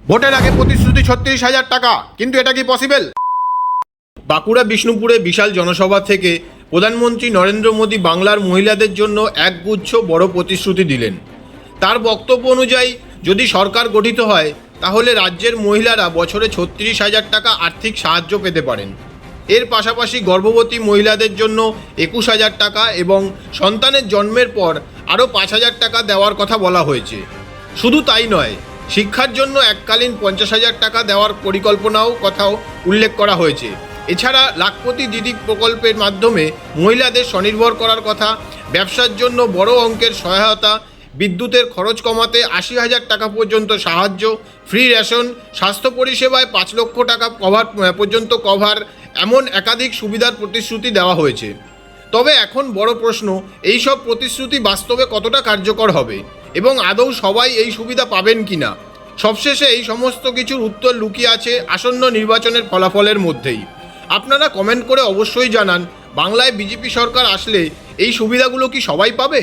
ভোটের আগে প্রতিশ্রুতি ৩৬,০০০ টাকা, কিন্তু এটা কি পসিবল? বাঁকুড়া বিষ্ণুপুরে বিশাল জনসভা থেকে প্রধানমন্ত্রী নরেন্দ্র মোদী বাংলার মহিলাদের জন্য একগুচ্ছ বড় প্রতিশ্রুতি দিলেন। তার বক্তব্য অনুযায়ী যদি সরকার গঠিত হয় তাহলে রাজ্যের মহিলারা বছরে ৩৬,০০০ টাকা আর্থিক সাহায্য পেতে পারেন। এর পাশাপাশি গর্ভবতী মহিলাদের জন্য ২১,০০০ টাকা এবং সন্তানের জন্মের পর আরও ৫,০০০ টাকা দেওয়ার কথা বলা হয়েছে। শুধু তাই নয়, শিক্ষার জন্য এককালীন ৫০,০০০ টাকা দেওয়ার পরিকল্পনাও কথাও উল্লেখ করা হয়েছে। এছাড়া লাখপতি দিদি প্রকল্পের মাধ্যমে মহিলাদের স্বনির্ভর করার কথা, ব্যবসার জন্য বড় অঙ্কের সহায়তা, বিদ্যুতের খরচ কমাতে ৮০,০০০ টাকা পর্যন্ত সাহায্য, ফ্রি রেশন, স্বাস্থ্য পরিষেবায় ৫ লক্ষ টাকা পর্যন্ত কভার, এমন একাধিক সুবিধার প্রতিশ্রুতি দেওয়া হয়েছে। তবে এখন বড় প্রশ্ন, এই সব প্রতিশ্রুতি বাস্তবে কতটা কার্যকর হবে এবং আদৌ সবাই এই সুবিধা পাবেন কিনা। সবশেষে এই সমস্ত কিছুর উত্তর লুকিয়ে আছে আসন্ন নির্বাচনের ফলাফলের মধ্যেই। আপনারা কমেন্ট করে অবশ্যই জানান, বাংলায় বিজেপি সরকার আসলে এই সুবিধাগুলো কি সবাই পাবে?